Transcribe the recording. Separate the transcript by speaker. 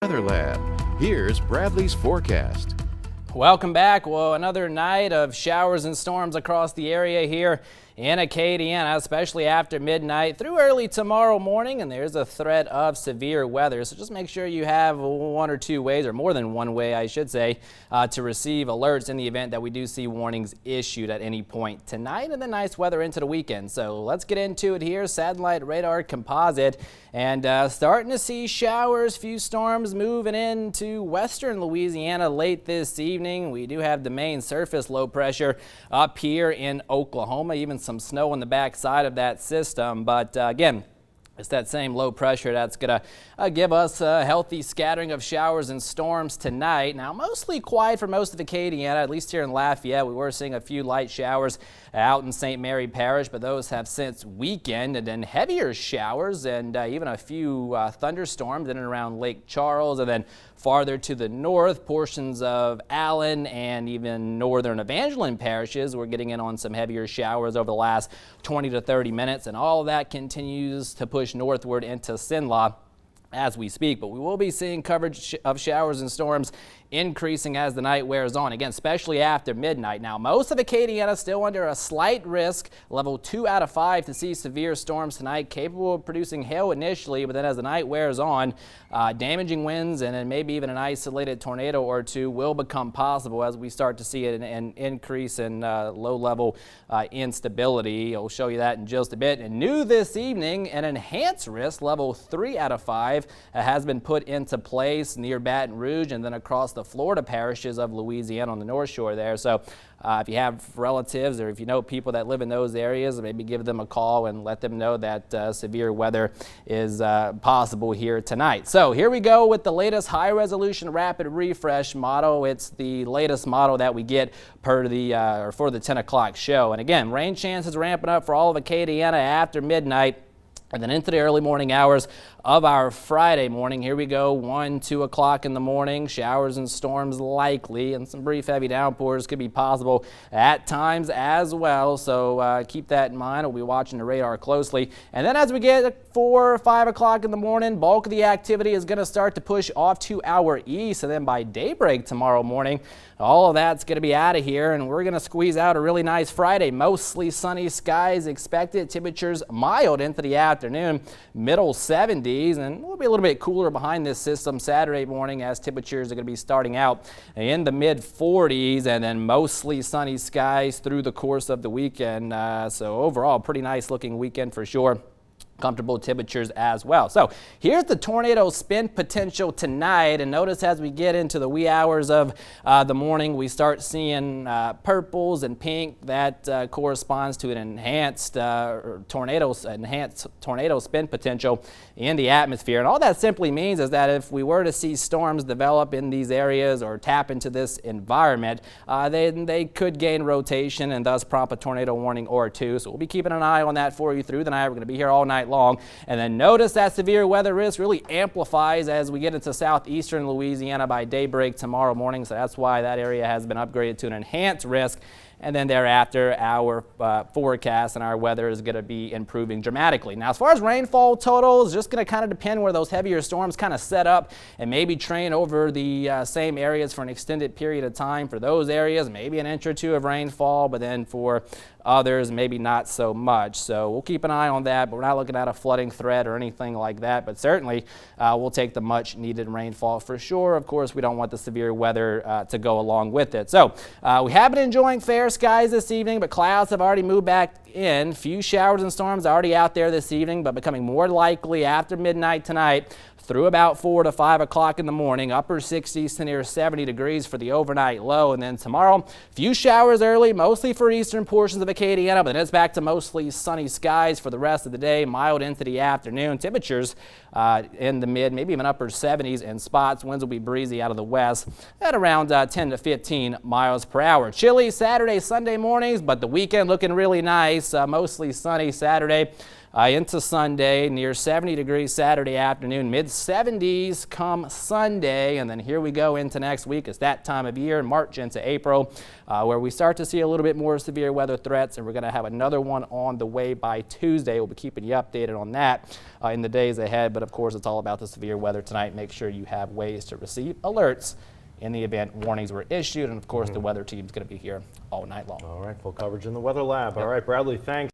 Speaker 1: Weather Lab. Here's Bradley's forecast.
Speaker 2: Welcome back. Well, another night of showers and storms across the area here in Acadiana, especially after midnight through early tomorrow morning, and there's a threat of severe weather. So just make sure you have one or two ways, or more than one way, I should say, to receive alerts in the event that we do see warnings issued at any point tonight, and then nice weather into the weekend. So let's get into it here. Satellite radar composite, and starting to see showers, few storms moving into western Louisiana late this evening. We do have the main surface low pressure up here in Oklahoma, even some snow on the back side of that system, but again, it's that same low pressure that's going to give us a healthy scattering of showers and storms tonight. Now, mostly quiet for most of Acadiana, at least here in Lafayette. We were seeing a few light showers out in St. Mary Parish, but those have since weakened, and then heavier showers and even a few thunderstorms in and around Lake Charles, and then farther to the north, portions of Allen and even northern Evangeline parishes. We're getting in on some heavier showers over the last 20 to 30 minutes, and all of that continues to push northward into Cenla as we speak. But we will be seeing coverage of showers and storms increasing as the night wears on, again, especially after midnight. Now, most of Acadiana still under a slight risk, level 2 out of 5, to see severe storms tonight, capable of producing hail initially, but then as the night wears on, damaging winds and then maybe even an isolated tornado or two will become possible as we start to see an increase in low-level instability. I'll show you that in just a bit. And new this evening, an enhanced risk, level 3 out of 5, has been put into place near Baton Rouge and then across the Florida parishes of Louisiana on the North Shore there. So if you have relatives or if you know people that live in those areas, maybe give them a call and let them know that severe weather is possible here tonight. So here we go with the latest high-resolution rapid refresh model. It's the latest model that we get per the or for the 10 o'clock show. And again, rain chances ramping up for all of Acadiana after midnight, and then into the early morning hours of our Friday morning. Here we go, 1, 2 o'clock in the morning. Showers and storms likely, and some brief heavy downpours could be possible at times as well. So keep that in mind. We'll be watching the radar closely. And then as we get 4 or 5 o'clock in the morning, bulk of the activity is going to start to push off to our east. And then by daybreak tomorrow morning, all of that's going to be out of here, and we're going to squeeze out a really nice Friday. Mostly sunny skies expected. Temperatures mild into the afternoon, middle 70s, and we'll be a little bit cooler behind this system Saturday morning as temperatures are going to be starting out in the mid 40s, and then mostly sunny skies through the course of the weekend. So overall, pretty nice looking weekend for sure. Comfortable temperatures as well. So here's the tornado spin potential tonight, and notice as we get into the wee hours of the morning, we start seeing purples and pink. That corresponds to an enhanced tornado spin potential in the atmosphere. And all that simply means is that if we were to see storms develop in these areas or tap into this environment, then they could gain rotation and thus prompt a tornado warning or two. So we'll be keeping an eye on that for you through the night. We're going to be here all night long. And then notice that severe weather risk really amplifies as we get into southeastern Louisiana by daybreak tomorrow morning. So that's why that area has been upgraded to an enhanced risk. And then thereafter, our forecast and our weather is going to be improving dramatically. Now, as far as rainfall totals, just going to kind of depend where those heavier storms kind of set up and maybe train over the same areas for an extended period of time. For those areas, maybe an inch or two of rainfall, but then for others, maybe not so much. So we'll keep an eye on that, but we're not looking at a flooding threat or anything like that. But certainly, we'll take the much needed rainfall for sure. Of course, we don't want the severe weather to go along with it. So we have been enjoying fair skies this evening, but clouds have already moved back in. Few showers and storms already out there this evening, but becoming more likely after midnight tonight through about 4 to 5 o'clock in the morning. Upper 60s to near 70 degrees for the overnight low. And then tomorrow, few showers early, mostly for eastern portions of Acadiana, but then it's back to mostly sunny skies for the rest of the day, mild into the afternoon. Temperatures in the mid, maybe even upper 70s in spots. Winds will be breezy out of the west at around 10 to 15 miles per hour. Chilly Saturday, Sunday mornings, but the weekend looking really nice. Mostly sunny Saturday. into Sunday, near 70 degrees Saturday afternoon, mid-70s come Sunday, and then here we go into next week. It's that time of year, March into April, where we start to see a little bit more severe weather threats, and we're going to have another one on the way by Tuesday. We'll be keeping you updated on that in the days ahead, but of course it's all about the severe weather tonight. Make sure you have ways to receive alerts in the event warnings were issued, and of course the weather team's going to be here all night long.
Speaker 3: All right, full coverage in the Weather Lab. All right, Bradley, thanks.